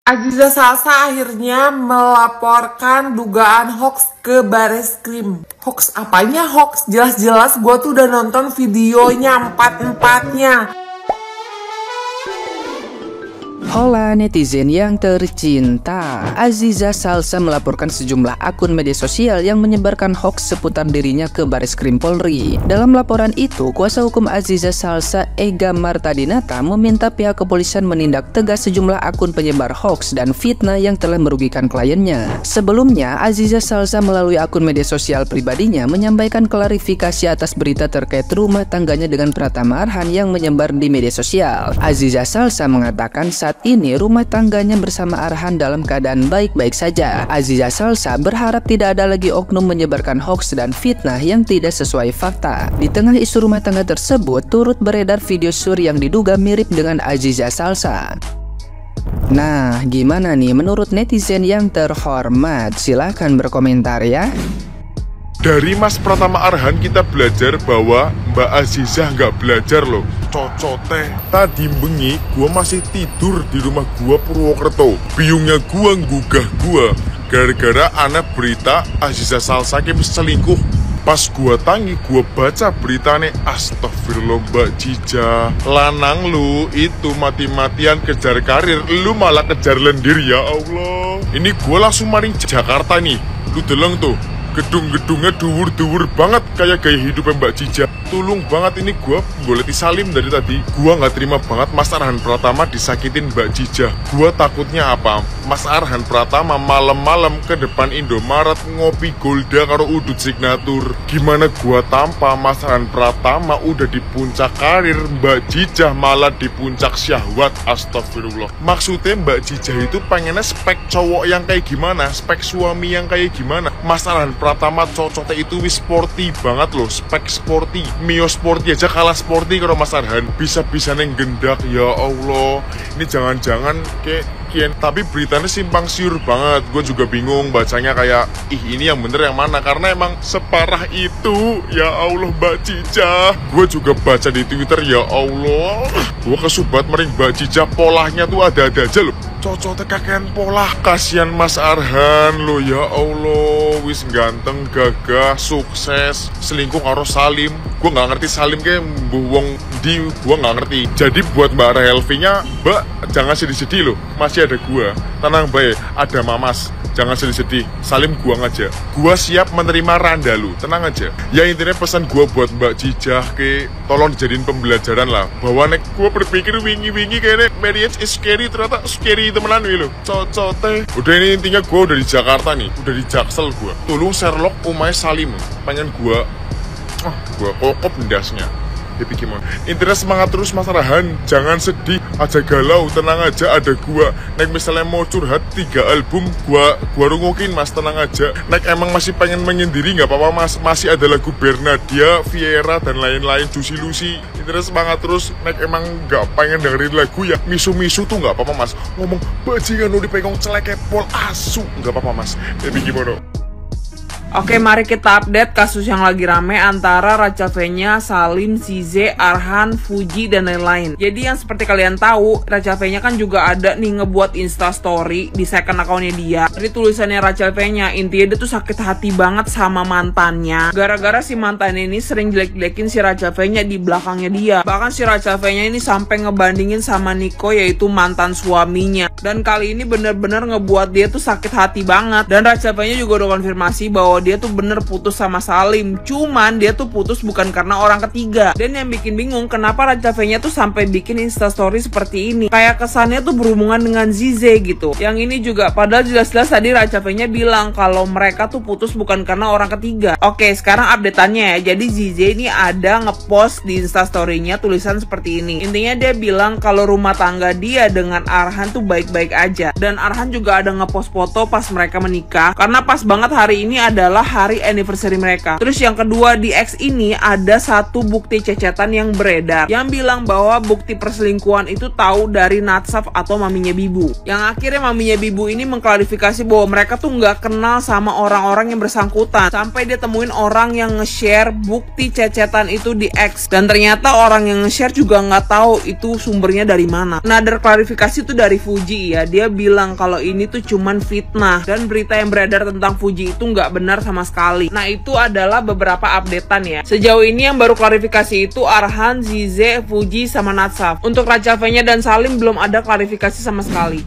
Aziza Salsa akhirnya melaporkan dugaan hoax ke Bareskrim. Hoax apanya hoax? Jelas-jelas gue tuh udah nonton videonya empat-empatnya. Hola netizen yang tercinta, Aziza Salsa melaporkan sejumlah akun media sosial yang menyebarkan hoax seputar dirinya ke Bareskrim Polri. Dalam laporan itu, kuasa hukum Aziza Salsa, Ega Martadinata, meminta pihak kepolisian menindak tegas sejumlah akun penyebar hoax dan fitnah yang telah merugikan kliennya. Sebelumnya, Aziza Salsa melalui akun media sosial pribadinya menyampaikan klarifikasi atas berita terkait rumah tangganya dengan Pratama Arhan yang menyebar di media sosial. Aziza Salsa mengatakan saat ini rumah tangganya bersama Arhan dalam keadaan baik-baik saja. Aziza Salsa berharap tidak ada lagi oknum menyebarkan hoax dan fitnah yang tidak sesuai fakta. Di tengah isu rumah tangga tersebut, turut beredar video sur yang diduga mirip dengan Aziza Salsa. Nah, gimana nih menurut netizen yang terhormat? Silahkan berkomentar ya. Dari Mas Pratama Arhan kita belajar bahwa Mbak Azizah nggak belajar loh. Cocote. Tadi bengi gua masih tidur di rumah gua Purwokerto. Biungnya gua nggugah gua gara-gara anak berita Aziza Salsa selingkuh. Pas gua tangi, gua baca beritanya, astagfirullah Mbak Cica, lanang lu itu mati-matian kejar karir, lu malah kejar lendir, ya Allah. Ini gua langsung maring Jakarta nih. Lu deleng tuh, gedung-gedungnya duwur-duwur banget kayak gaya hidupnya Mbak Cica. Tulung banget ini gua boleh disalim dari tadi. Gua nggak terima banget Mas Arhan Pratama disakitin Mbak Cica. Gua takutnya apa? Mas Arhan Pratama malam-malam ke depan Indomaret ngopi Golda karo udut signatur. Gimana gua tanpa Mas Arhan Pratama udah di puncak karir, Mbak Cica malah di puncak syahwat. Astagfirullah. Maksudnya Mbak Cica itu pengennya spek cowok yang kayak gimana? Spek suami yang kayak gimana? Mas Arhan Pratama cocoknya itu wis sporty banget loh, spek sporty. Mio sporty aja kalah sporty kalau Mas Arhan. Bisa-bisa neng gendak, ya Allah. Ini jangan-jangan kayak kian. Tapi beritanya simpang siur banget. Gue juga bingung bacanya kayak, ih ini yang bener yang mana. Karena emang separah itu, ya Allah Mbak Cica. Gue juga baca di Twitter, ya Allah. Gue kesubat mering Mbak Cica, polahnya tuh ada-ada aja loh. Cocoknya kakean polah. Kasian Mas Arhan lo, ya Allah. Wis ganteng, gagah, sukses, selingkuh karo Salim. Gue nggak ngerti Salim kayak buwong di, gue nggak ngerti. Jadi buat Mbak Helvi-nya, Mbak jangan sedih-sedih loh, masih ada gue. Tenang baik, ada Mamas, jangan sedih-sedih. Salim gua aja, gua siap menerima Randa lu, tenang aja. Ya intinya pesan gua buat Mbak Cica ke, tolong dijadiin pembelajaran lah. Bahwa nek gua berpikir wingi-wingi kayaknya marriage is scary, ternyata scary temenan wi lo. Cocote. Udah ini intinya gua udah di Jakarta nih, udah di Jaksel gua. Tolong Sherlock umay Salim, pengen gua kokop ndasnya. Intinya semangat terus Mas Arhan, jangan sedih, aja galau, tenang aja, ada gua. Nek misalnya mau curhat 3 album, gua rungokin Mas, tenang aja. Nek emang masih pengen menyendiri nggak apa-apa Mas, masih ada lagu Bernadia, Viera dan lain-lain, Juicy Lucy. Intinya semangat terus. Nek emang nggak pengen dengerin lagu ya misu-misu tuh nggak apa-apa Mas. Ngomong bajingan lu dipegong celeke pol asu, nggak apa-apa Mas. Jadi gimana? Oke, mari kita update kasus yang lagi rame antara Rachel V-nya, Salim, Zize, Arhan, Fuji, dan lain-lain. Jadi yang seperti kalian tahu, Rachel V-nya kan juga ada nih ngebuat instastory di second account-nya dia. Jadi tulisannya Rachel V-nya, intinya dia tuh sakit hati banget sama mantannya. Gara-gara si mantannya ini sering jelek-jelekin si Rachel V-nya di belakangnya dia. Bahkan si Rachel V-nya ini sampai ngebandingin sama Nico, yaitu mantan suaminya. Dan kali ini bener-bener ngebuat dia tuh sakit hati banget. Dan Rachel V-nya juga udah konfirmasi bahwa dia tuh bener putus sama Salim. Cuman dia tuh putus bukan karena orang ketiga. Dan yang bikin bingung kenapa Rachel V-nya tuh sampai bikin instastory seperti ini. Kayak kesannya tuh berhubungan dengan Zize gitu. Yang ini juga padahal jelas-jelas tadi Rachel V-nya bilang kalau mereka tuh putus bukan karena orang ketiga. Oke, sekarang update-annya ya. Jadi Zize ini ada ngepost di instastory-nya tulisan seperti ini. Intinya dia bilang kalau rumah tangga dia dengan Arhan tuh baik-baik aja. Dan Arhan juga ada ngepost foto pas mereka menikah. Karena pas banget hari ini ada adalah hari anniversary mereka. Terus yang kedua, di X ini ada satu bukti cecetan yang beredar yang bilang bahwa bukti perselingkuhan itu tahu dari Natsaf atau maminya Bibu. Yang akhirnya maminya Bibu ini mengklarifikasi bahwa mereka tuh nggak kenal sama orang-orang yang bersangkutan sampai dia temuin orang yang nge-share bukti cecetan itu di X, dan ternyata orang yang nge-share juga nggak tahu itu sumbernya dari mana. Nah, ada klarifikasi itu dari Fuji ya, dia bilang kalau ini tuh cuman fitnah dan berita yang beredar tentang Fuji itu nggak benar sama sekali. Nah, itu adalah beberapa updatean ya. Sejauh ini yang baru klarifikasi itu Arhan, Zize, Fuji, sama Natsaf. Untuk Rachel V-nya dan Salim belum ada klarifikasi sama sekali.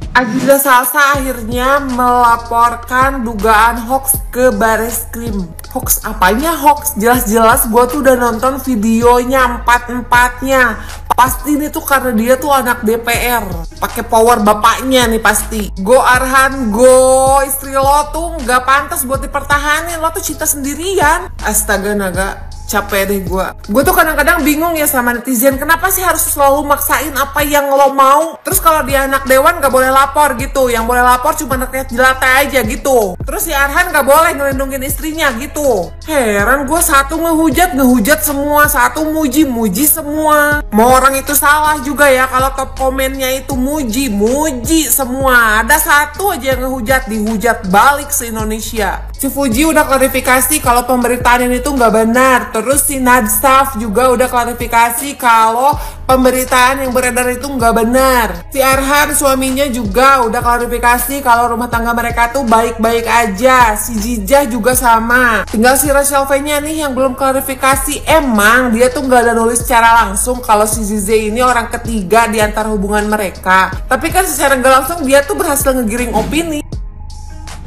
Aziza Salsa akhirnya melaporkan dugaan hoax ke Bareskrim. Hoax apanya hoax? Jelas-jelas gue tuh udah nonton videonya empat-empatnya. Pasti ini tuh karena dia tuh anak DPR, pakai power bapaknya nih pasti. Go Arhan, go, istri lo tuh nggak pantas buat dipertahanin, lo tuh cinta sendirian. Astaga naga, capek deh gue. Gue tuh kadang-kadang bingung ya sama netizen, kenapa sih harus selalu maksain apa yang lo mau? Terus kalau dia anak dewan nggak boleh lapor gitu, yang boleh lapor cuma rakyat jelata aja gitu. Terus si Arhan nggak boleh ngelindungin istrinya gitu. Heran gue, satu ngehujat semua, satu muji semua. Mau orang itu salah juga ya kalau top komennya itu muji semua. Ada satu aja yang ngehujat, dihujat balik se-Indonesia. Si Fuji udah klarifikasi kalau pemberitaan ini tuh nggak benar. Terus si Natsaf juga udah klarifikasi kalau pemberitaan yang beredar itu nggak benar. Si Arhan suaminya juga udah klarifikasi kalau rumah tangga mereka tuh baik-baik aja. Si Jijah juga sama. Tinggal si Rachel V-nya nih yang belum klarifikasi. Emang dia tuh nggak ada nulis secara langsung kalau si Zize ini orang ketiga di antara hubungan mereka. Tapi kan secara nggak langsung dia tuh berhasil ngegiring opini.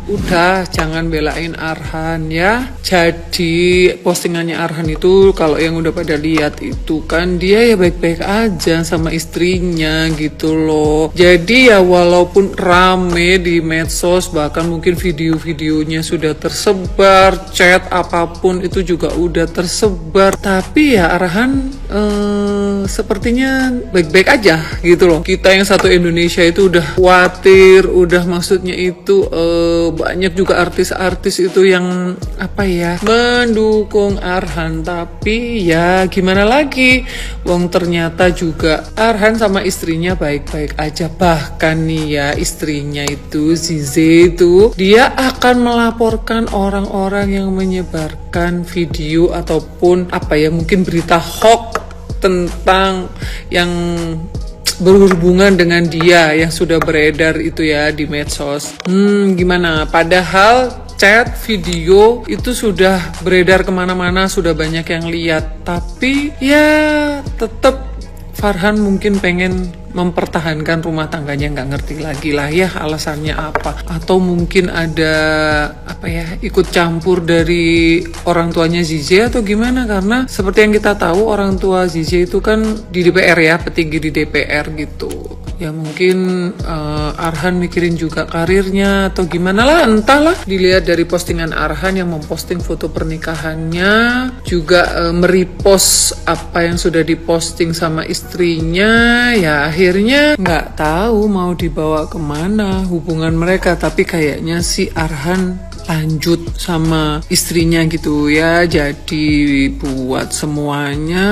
Udah, jangan belain Arhan ya. Jadi postingannya Arhan itu kalau yang udah pada lihat itu kan dia ya baik-baik aja sama istrinya gitu loh. Jadi ya walaupun rame di medsos, bahkan mungkin video-videonya sudah tersebar, chat apapun itu juga udah tersebar, tapi ya Arhan sepertinya baik-baik aja gitu loh. Kita yang satu Indonesia itu udah khawatir, udah maksudnya itu banyak juga artis-artis itu yang apa ya mendukung Arhan, tapi ya gimana lagi, wong ternyata juga Arhan sama istrinya baik-baik aja. Bahkan nih ya istrinya itu Zize itu dia akan melaporkan orang-orang yang menyebarkan video ataupun apa ya mungkin berita hoax tentang yang berhubungan dengan dia yang sudah beredar itu ya di medsos. Gimana? Padahal chat, video itu sudah beredar kemana-mana, sudah banyak yang lihat. Tapi ya tetap Farhan mungkin pengen mempertahankan rumah tangganya, nggak ngerti lagi lah ya alasannya apa. Atau mungkin ada apa ya ikut campur dari orang tuanya Zize atau gimana, karena seperti yang kita tahu orang tua Zize itu kan di DPR ya, petinggi di DPR gitu. Ya mungkin Arhan mikirin juga karirnya atau gimana lah, entahlah. Dilihat dari postingan Arhan yang memposting foto pernikahannya, juga merepost apa yang sudah diposting sama istrinya, ya akhirnya nggak tahu mau dibawa kemana hubungan mereka. Tapi kayaknya si Arhan lanjut sama istrinya gitu ya. Jadi buat semuanya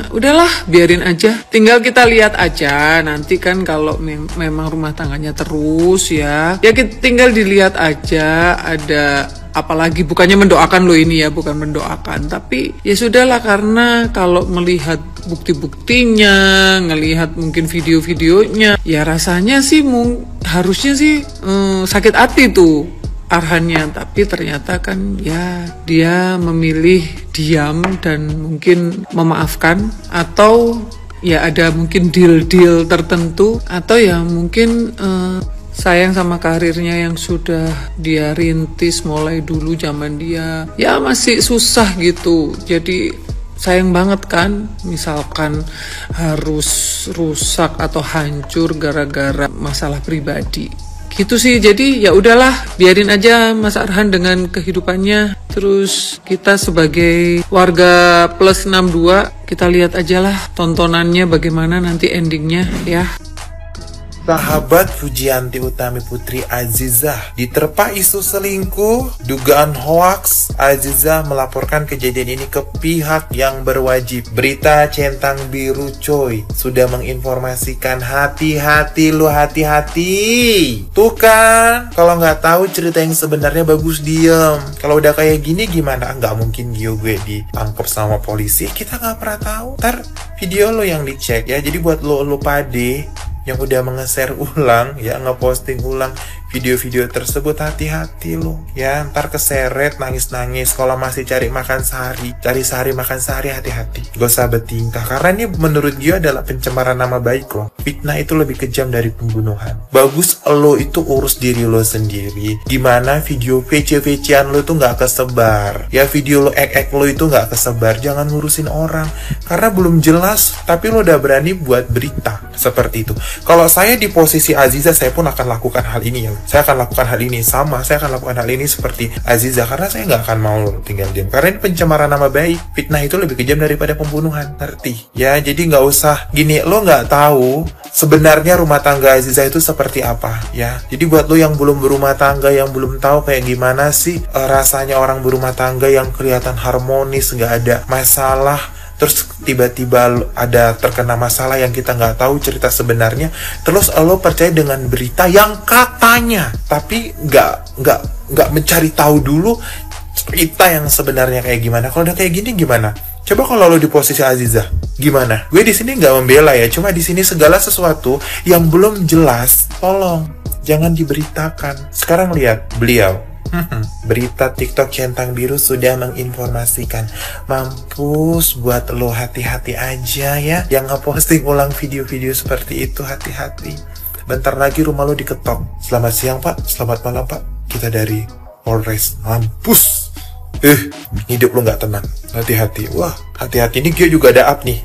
udahlah biarin aja, tinggal kita lihat aja nanti kan kalau memang rumah tangganya terus ya kita tinggal dilihat aja. Ada apalagi, bukannya mendoakan loh ini ya, bukan mendoakan, tapi ya sudahlah, karena kalau melihat bukti-buktinya, ngelihat mungkin video-videonya, ya rasanya sih harusnya sih sakit hati tuh Arhannya. Tapi ternyata kan ya dia memilih diam dan mungkin memaafkan, atau ya ada mungkin deal-deal tertentu, atau ya mungkin sayang sama karirnya yang sudah dia rintis mulai dulu zaman dia ya masih susah gitu. Jadi sayang banget kan misalkan harus rusak atau hancur gara-gara masalah pribadi gitu sih. Jadi ya udahlah biarin aja Mas Arhan dengan kehidupannya. Terus kita sebagai warga plus 62 kita lihat aja lah tontonannya bagaimana nanti endingnya ya. Sahabat Fujianti Utami Putri Azizah diterpa isu selingkuh, dugaan hoaks. Azizah melaporkan kejadian ini ke pihak yang berwajib. Berita Centang Biru coy sudah menginformasikan, hati-hati lu, hati-hati. Tuh kan, kalau nggak tahu cerita yang sebenarnya bagus diem. Kalau udah kayak gini gimana? Nggak mungkin gue ditangkap sama polisi. Kita nggak pernah tahu. Ntar video lo yang dicek ya. Jadi buat lo pade yang udah nge-share ulang ya, nge-posting ulang video-video tersebut, hati-hati lo ya, ntar keseret nangis-nangis. Kalau masih cari sehari makan sehari, hati-hati, gak usah bertingkah, karena ini menurut dia adalah pencemaran nama baik lo. Fitnah itu lebih kejam dari pembunuhan. Bagus lo itu urus diri lo sendiri, dimana video VC-VC-an lo itu gak kesebar ya, video lo ek-ek lo itu gak kesebar. Jangan ngurusin orang karena belum jelas, tapi lo udah berani buat berita seperti itu. Kalau saya di posisi Azizah, saya pun akan lakukan hal ini ya. Saya akan lakukan hal ini saya akan lakukan hal ini seperti Azizah, karena saya nggak akan mau tinggal diam. Karena ini pencemaran nama baik. Fitnah itu lebih kejam daripada pembunuhan, ngerti? Ya, jadi nggak usah gini. Lo nggak tahu sebenarnya rumah tangga Azizah itu seperti apa ya. Jadi buat lo yang belum berumah tangga, yang belum tahu kayak gimana sih rasanya orang berumah tangga yang kelihatan harmonis, nggak ada masalah, terus tiba-tiba ada terkena masalah yang kita nggak tahu cerita sebenarnya, terus lo percaya dengan berita yang katanya, tapi nggak mencari tahu dulu cerita yang sebenarnya kayak gimana. Kalau udah kayak gini gimana? Coba kalau lo di posisi Azizah, gimana? Gue di sini nggak membela ya, cuma di sini segala sesuatu yang belum jelas, tolong jangan diberitakan. Sekarang lihat beliau. Berita TikTok Centang Biru sudah menginformasikan. Mampus, buat lo hati-hati aja ya, yang ngeposting ulang video-video seperti itu, hati-hati. Bentar lagi rumah lo diketok. Selamat siang pak, selamat malam pak, kita dari Polres. Mampus, hidup lo nggak tenang, hati-hati. Wah, hati-hati, ini gue juga ada up nih.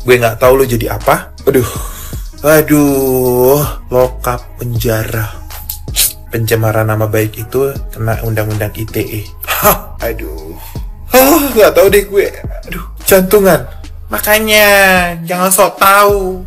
Gue nggak tahu lo jadi apa. Aduh, lokap penjara. Pencemaran nama baik itu kena undang-undang ITE. Nggak tahu deh gue. Jantungan. Makanya jangan sok tahu.